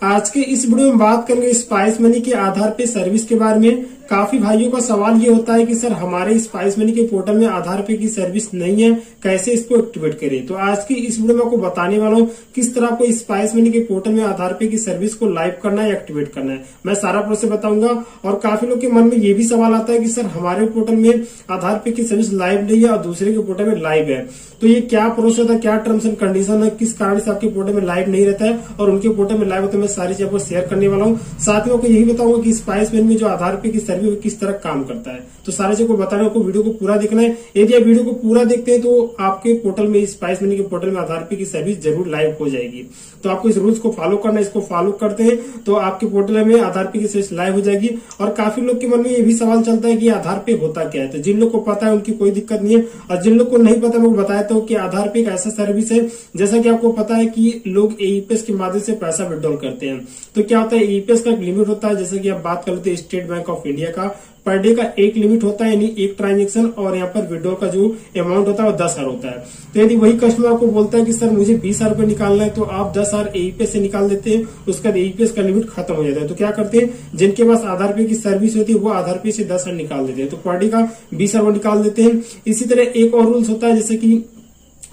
आज के इस वीडियो में बात करेंगे स्पाइस मनी के आधार पे सर्विस के बारे में। काफी भाइयों का सवाल ये होता है कि सर हमारे स्पाइस मनी के पोर्टल में आधार पे की सर्विस नहीं है, कैसे इसको एक्टिवेट करें। तो आज की इस वीडियो में आपको बताने वाला हूँ किस तरह आपको स्पाइस मनी के पोर्टल में आधार पे की सर्विस को लाइव करना है, एक्टिवेट करना है। मैं सारा प्रोसेस बताऊंगा। और काफी लोग के मन में ये भी सवाल आता है कि सर हमारे पोर्टल में आधार पे की सर्विस लाइव नहीं है और दूसरे के पोर्टल में लाइव है, तो ये क्या प्रोसेस है, क्या टर्म्स एंड कंडीशन है, किस कारण से आपके पोर्टल में लाइव नहीं रहता है और उनके पोर्टल में लाइव होता है। मैं सारी चीजें आपको शेयर करने वाला हूँ। साथ में आपको यही बताऊंगा कि स्पाइस मनी में जो आधार पे की सर्विस किस तरह काम करता है। तो सारे चीजों को बताने को वीडियो को पूरा देखना है। यदि आप वीडियो को पूरा देखते हैं तो आपके पोर्टल में, स्पाइस मनी के पोर्टल में आधार पे की सर्विस जरूर लाइव हो जाएगी। तो आपको इस रूल्स को फॉलो करना है। इसको फॉलो करते हैं तो आपके पोर्टल में आधार पे की सर्विस लाइव हो जाएगी। और काफी लोग के मन में ये भी सवाल चलता है कि आधार पे होता क्या है। तो जिन लोग को पता है उनकी कोई दिक्कत नहीं है, और जिन लोग को नहीं पता मैं बताता हूँ कि आधार पे एक ऐसा सर्विस है, जैसा कि आपको पता है कि लोग एईपीएस के माध्यम से पैसा विड्रॉल करते हैं। तो क्या होता है, एईपीएस का एक लिमिट होता है। जैसे कि आप बात करते हैं स्टेट बैंक ऑफ इंडिया का, पर डे का एक लिमिट होता है, यानी एक ट्रांजेक्शन, और यहाँ पर विड्रॉल का जो अमाउंट होता है वो 10,000 होता है। तो यदि वही कस्टमर आपको बोलता है कि सर मुझे 20,000 रुपए निकालना है, तो आप 10,000 एईपीएस से निकाल देते हैं, उसका एईपीएस का लिमिट खत्म हो जाता है। तो क्या करते हैं, जिनके पास आधार पे की सर्विस होती है वो आधार पे से 10,000 निकाल देते हैं, तो पर डे का 20,000 निकाल देते हैं। इसी तरह एक और रूल्स होता है, जैसे कि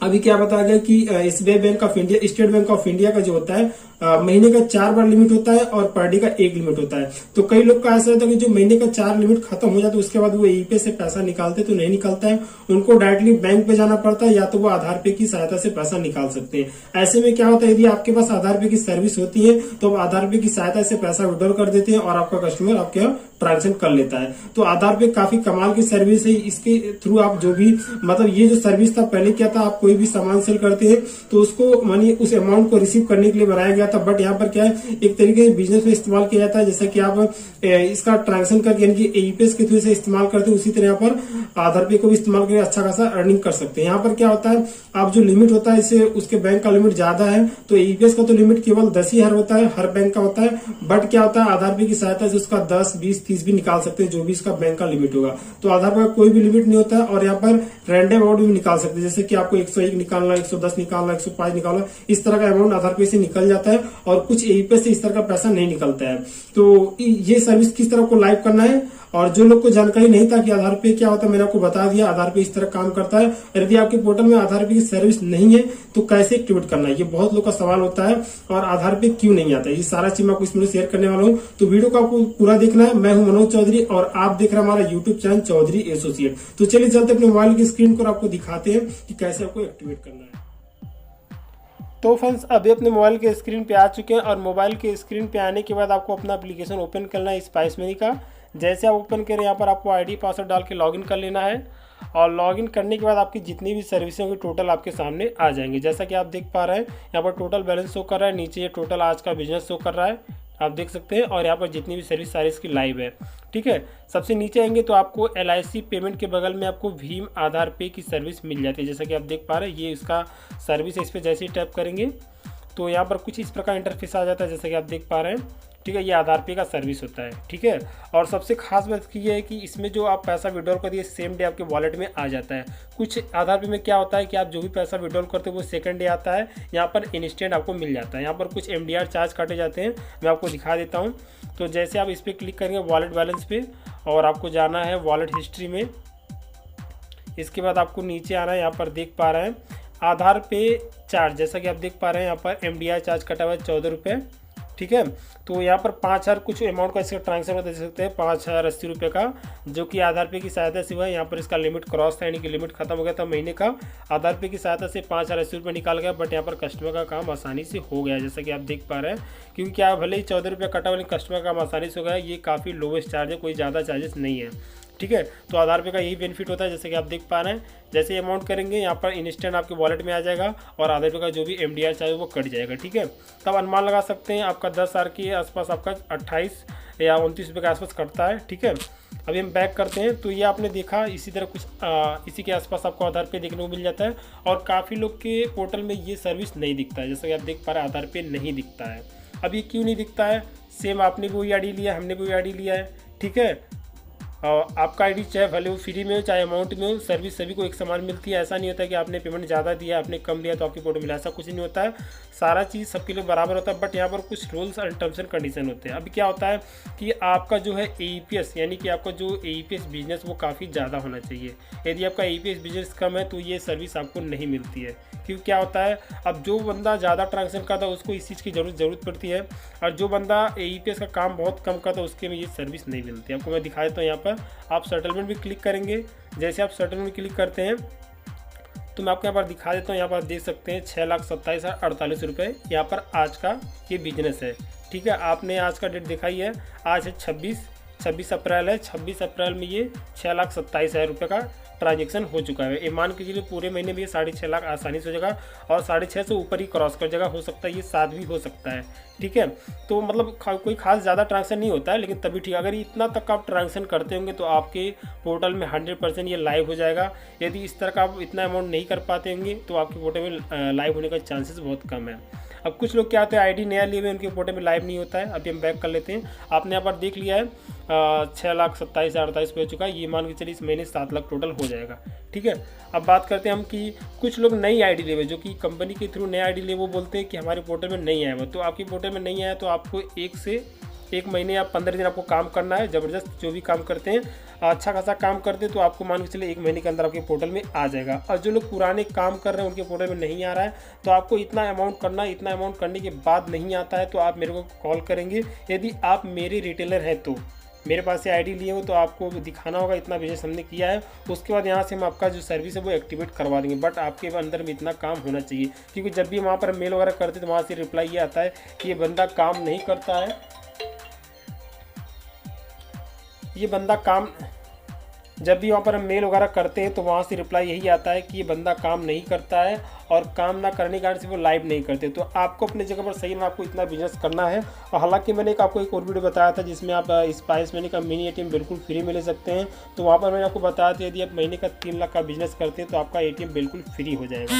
अभी क्या बताया गया कि SBI bank of India, state bank of India का जो होता है महीने का 4 बार लिमिट होता है और पर डे का 1 लिमिट होता है। तो कई लोग का ऐसा होता है कि जो महीने का 4 लिमिट खत्म हो जाता है उसके बाद वो ईपीएस से पैसा निकालते तो नहीं निकलता है, उनको डायरेक्टली बैंक पे जाना पड़ता है, या तो वो आधार पे की सहायता से पैसा निकाल सकते हैं। ऐसे में क्या होता है, यदि आपके पास आधार पे की सर्विस होती है तो आप आधार पे की सहायता से पैसा विड्रॉल कर देते हैं और आपका कस्टमर आपके यहाँ ट्रांजेक्शन कर लेता है। तो आधार पे काफी कमाल की सर्विस है। इसके थ्रू आप जो भी, मतलब ये जो सर्विस था, पहले क्या था, आप कोई भी सामान सेल करते हैं तो उसको मनी, उस अमाउंट को रिसीव करने के लिए बनाया गया था। बट यहाँ पर क्या है, एक तरीके से बिजनेस में इस्तेमाल किया जाता है। जैसा कि आप इसका ट्रांजेक्शन करके, यानी कि एईपीएस के थ्रू से इस्तेमाल करते हैं, उसी तरह यहाँ पर आधार पे को भी इस्तेमाल करके अच्छा खासा अर्निंग कर सकते हैं। यहाँ पर क्या होता है, आप जो लिमिट होता है, इससे उसके बैंक का लिमिट ज्यादा है, तो एईपीएस का तो लिमिट केवल 10,000 होता है, हर बैंक का होता है। बट क्या होता है, आधार पे की सहायता से उसका 10, 20, 30 भी निकाल सकते हैं, जो भी इसका बैंक का लिमिट होगा। तो आधार पर कोई भी लिमिट नहीं होता है। और यहाँ पर रैंडम अमाउंट भी निकाल सकते हैं, जैसे कि आपको 101 निकालना, 110 निकालना, 105 निकालना, इस तरह का अमाउंट आधार पे से निकल जाता है। और कुछ एईपीएस से इस तरह का पैसा नहीं निकलता है। तो ये सर्विस किस तरह को लाइव करना है, और जो लोग को जानकारी नहीं था कि आधार पे क्या होता है, मैंने आपको बता दिया। आधार पे इस तरह काम करता है। यदि आपके पोर्टल में आधार पे की सर्विस नहीं है तो कैसे एक्टिवेट करना है, ये बहुत लोग का सवाल होता है। और आधार पे क्यों नहीं आता है, ये सारा चीज मैं आपको इसमें शेयर करने वाला हूँ। तो वीडियो को आपको पूरा देखना है। मैं हूं मनोज चौधरी और आप देख रहे हैं हमारा यूट्यूब चैनल चौधरी एसोसिएट। तो चलिए चलते अपने मोबाइल की स्क्रीन को आपको दिखाते हैं कि कैसे आपको एक्टिवेट करना है। तो फ्रेंड्स, अभी अपने मोबाइल के स्क्रीन पे आ चुके हैं, और मोबाइल के स्क्रीन पे आने के बाद आपको अपना एप्लीकेशन ओपन करना है स्पाइस मनी का। जैसे आप ओपन करें, यहाँ पर आपको आईडी पासवर्ड डाल के लॉगिन कर लेना है। और लॉगिन करने के बाद आपकी जितनी भी सर्विसें होंगी टोटल आपके सामने आ जाएंगे। जैसा कि आप देख पा रहे हैं, यहाँ पर टोटल बैलेंस शो कर रहा है, नीचे ये टोटल आज का बिजनेस शो कर रहा है, आप देख सकते हैं। और यहाँ पर जितनी भी सर्विस सारी इसकी लाइव है, ठीक है। सबसे नीचे आएंगे तो आपको LIC पेमेंट के बगल में आपको भीम आधार पे की सर्विस मिल जाती है। जैसा कि आप देख पा रहे हैं, ये इसका सर्विस है। इस पर जैसे ही टैप करेंगे तो यहाँ पर कुछ इस प्रकार इंटरफेस आ जाता है, जैसा कि आप देख पा रहे हैं, ठीक है। ये आधार पे का सर्विस होता है, ठीक है। और सबसे खास बात ये है कि इसमें जो आप पैसा विड्रॉल कर दिए सेम डे आपके वॉलेट में आ जाता है। कुछ आधार पे में क्या होता है कि आप जो भी पैसा विड्रॉल करते हो वो सेकंड डे आता है, यहाँ पर इंस्टेंट आपको मिल जाता है। यहाँ पर कुछ MDR चार्ज काटे जाते हैं, मैं आपको दिखा देता हूँ। तो जैसे आप इस पर क्लिक करेंगे वॉलेट बैलेंस पे, और आपको जाना है वॉलेट हिस्ट्री में। इसके बाद आपको नीचे आना है, यहाँ पर देख पा रहे हैं आधार पे चार्ज, जैसा कि आप देख पा रहे हैं यहाँ पर MDR चार्ज कटा हुआ है 14 रुपये, ठीक है। तो यहाँ पर 5,000 कुछ अमाउंट का इसका ट्रांजेक्शन दे सकते हैं, 5,080 रुपये का, जो कि आधार पे की सहायता से हुआ है। यहाँ पर इसका लिमिट क्रॉस था, यानी कि लिमिट खत्म हो गया था महीने का। आधार पे की सहायता से 5,080 रुपये निकाल गया, बट यहाँ पर कस्टमर का काम आसानी से हो गया, जैसा कि आप देख पा रहे हैं। क्योंकि क्या भले ही 14 रुपये कटा हुआ, लेकिन कस्टमर का काम आसानी से हो गया। ये काफ़ी लोवेस्ट चार्ज है, कोई ज़्यादा चार्जेस नहीं है, ठीक है। तो आधार पे का यही बेनिफिट होता है, जैसे कि आप देख पा रहे हैं। जैसे अमाउंट करेंगे यहाँ पर इंस्टेंट आपके वॉलेट में आ जाएगा, और आधार पे का जो भी MDR चार्ज वो कट जाएगा, ठीक है। तब अनुमान लगा सकते हैं आपका 10,000 के आसपास आपका 28 या 29 रुपये के आसपास कटता है, ठीक है। अभी हम बैक करते हैं तो ये आपने देखा, इसी तरह कुछ इसी के आसपास आपको आधार पे देखने को मिल जाता है। और काफ़ी लोग के पोर्टल में ये सर्विस नहीं दिखता है, जैसा कि आप देख पा रहे हैं आधार पे नहीं दिखता है। अब ये क्यों नहीं दिखता है, सेम आपने भी वही ID लिया, हमने भी वही ID लिया है, ठीक है। और आपका आईडी चाहे भले वो फ्री में हो चाहे अमाउंट में हो, सर्विस सभी को एक समान मिलती है। ऐसा नहीं होता है कि आपने पेमेंट ज़्यादा दिया आपने कम दिया तो आपकी पोर्टल मिला, ऐसा कुछ नहीं होता है। सारा चीज़ सबके लिए बराबर होता है। बट यहाँ पर कुछ rules and terms and condition होते हैं। अभी क्या होता है कि आपका जो है AEPS यानी कि आपका जो AEPS बिजनेस वो काफ़ी ज़्यादा होना चाहिए। यदि आपका AEPS बिजनेस कम है तो ये सर्विस आपको नहीं मिलती है। क्योंकि क्या होता है, अब जो बंदा ज़्यादा ट्रांजेक्शन करता है उसको इस चीज़ की ज़रूरत पड़ती है, और जो बंदा AEPS का काम बहुत कम करता है उसके में ये सर्विस नहीं मिलती। आपको मैं दिखा देता हूँ। यहाँ पर आप सेटलमेंट भी क्लिक करेंगे। जैसे आप सेटलमेंट क्लिक करते हैं तो मैं आपको यहाँ पर दिखा देता हूँ। यहाँ पर देख सकते हैं 6,27,048 रुपये यहाँ पर आज का ये बिजनेस है। ठीक है, आपने आज का डेट दिखाई है, आज है 26 अप्रैल है। 26 अप्रैल में ये 6,27,000 रुपये का ट्रांजेक्शन हो चुका है। ये मान के चलिए पूरे महीने में ये 6.5 लाख आसानी से हो जाएगा, और 6.5 से ऊपर ही क्रॉस कर जाएगा, हो सकता है ये 7 भी हो सकता है। ठीक है, तो मतलब कोई खास ज़्यादा ट्रांजेक्शन नहीं होता है, लेकिन तभी ठीक। अगर इतना तक आप ट्रांजेक्शन करते होंगे तो आपके पोर्टल में 100% ये लाइव हो जाएगा। यदि इस तरह का आप इतना अमाउंट नहीं कर पाते होंगे तो आपके पोर्टल में लाइव होने का चांसेस बहुत कम है। अब कुछ लोग क्या होते हैं आईडी नया लिए हुए उनके पोर्टल में लाइव नहीं होता है। अभी हम बैक कर लेते हैं। आपने यहाँ पर देख लिया है 6,27,048 पे हो चुका है। ये मान के चलिए इस महीने 7 लाख टोटल हो जाएगा। ठीक है, अब बात करते हैं हम कि कुछ लोग नई आईडी लिए हुए जो कि कंपनी के थ्रू नई आईडी लिए, वो बोलते हैं कि हमारे पोर्टल में नहीं आया हुआ। तो आपकी पोर्टल में नहीं आया तो आपको 1 महीने या 15 दिन आपको काम करना है। ज़बरदस्त जो भी काम करते हैं, अच्छा खासा काम करते हैं तो आपको मान के चलिए 1 महीने के अंदर आपके पोर्टल में आ जाएगा। और जो लोग पुराने काम कर रहे हैं उनके पोर्टल में नहीं आ रहा है तो आपको इतना अमाउंट करना है। इतना अमाउंट करने के बाद नहीं आता है तो आप मेरे को कॉल करेंगे। यदि आप मेरे रिटेलर हैं तो मेरे पास से आईडी लिए हो तो आपको दिखाना होगा इतना बिजनेस हमने किया है। उसके बाद यहाँ से हम आपका जो सर्विस है वो एक्टिवेट करवा देंगे। बट आपके अंदर में इतना काम होना चाहिए, क्योंकि जब भी वहाँ पर मेल वगैरह करते तो वहाँ से रिप्लाई ये आता है कि ये बंदा काम नहीं करता है, ये बंदा काम, जब भी वहाँ पर हम मेल वगैरह करते हैं तो वहाँ से रिप्लाई यही आता है कि ये बंदा काम नहीं करता है, और काम ना करने के कारण से वो लाइव नहीं करते। तो आपको अपनी जगह पर सही में आपको इतना बिजनेस करना है। और हालांकि मैंने आपको एक और वीडियो बताया था जिसमें आप स्पाइस मनी का मिनी ATM बिल्कुल फ्री में ले सकते हैं। तो वहाँ पर मैंने आपको बताया था यदि आप महीने का 3 लाख का बिजनेस करते हैं तो आपका ATM बिल्कुल फ्री हो जाएगा।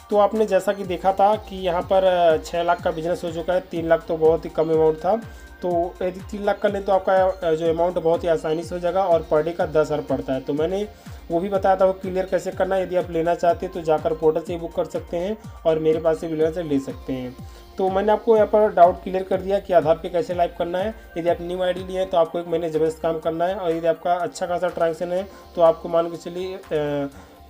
तो आपने जैसा कि देखा था कि यहाँ पर 6 लाख का बिजनेस हो चुका है। 3 लाख तो बहुत ही कम अमाउंट था। तो यदि 3 लाख कर लें तो आपका जो अमाउंट बहुत ही आसानी से हो जाएगा, और पर डे का 10,000 पड़ता है। तो मैंने वो भी बताया था वो क्लियर कैसे करना है। यदि आप लेना चाहते हैं तो जाकर पोर्टल से ही बुक कर सकते हैं, और मेरे पास से भी लेना से ले सकते हैं। तो मैंने आपको यहाँ पर डाउट क्लियर कर दिया कि आधार पे कैसे लाइव करना है। यदि आप न्यू आईडी लिए हैं तो आपको 1 महीने ज़बरदस्त काम करना है, और यदि आपका अच्छा खासा ट्रांजेक्शन है तो आपको मान के चलिए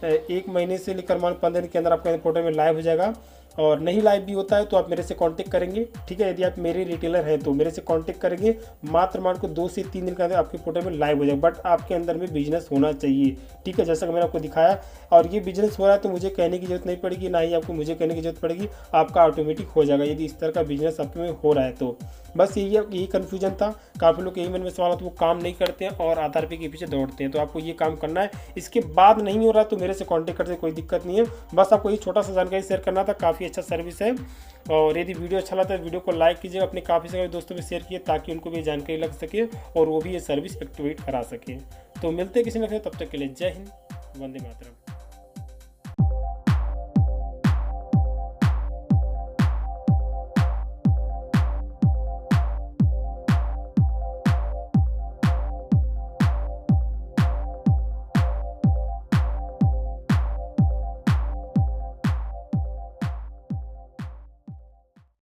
1 महीने से लेकर मान 15 दिन के अंदर आपके पोर्टल में लाइव हो जाएगा। और नहीं लाइव भी होता है तो आप मेरे से कांटेक्ट करेंगे। ठीक है, यदि आप मेरे रिटेलर हैं तो मेरे से कांटेक्ट करेंगे, मात्र मान को 2 से 3 दिन के अंदर आपके पोर्टल में लाइव हो जाएगा। बट आपके अंदर में बिजनेस होना चाहिए। ठीक है, जैसा कि मैंने आपको दिखाया, और ये बिजनेस हो रहा है तो मुझे कहने की जरूरत नहीं पड़ेगी, ना ही आपको मुझे कहने की जरूरत पड़ेगी, आपका ऑटोमेटिक हो जाएगा यदि इस तरह का बिजनेस आपके में हो रहा है तो। बस यही कन्फ्यूजन था। काफ़ी लोग यही मन में सवाल आता, वो काम नहीं करते हैं और आधार पे के पीछे दौड़ते हैं। तो आपको ये काम करना है। इसके बाद नहीं हो रहा तो मेरे से कांटेक्ट करते, कोई दिक्कत नहीं है। बस आपको ये छोटा सा जानकारी शेयर करना था। काफ़ी अच्छा सर्विस है, और यदि वीडियो अच्छा लगता है वीडियो को लाइक कीजिएगा, अपने काफ़ी सारे दोस्तों में शेयर कीजिए ताकि उनको भी जानकारी लग सके और वो भी ये सर्विस एक्टिवेट करा सके। तो मिलते हैं किसी न किसी, तब तक के लिए जय हिंद, वंदे मातरम।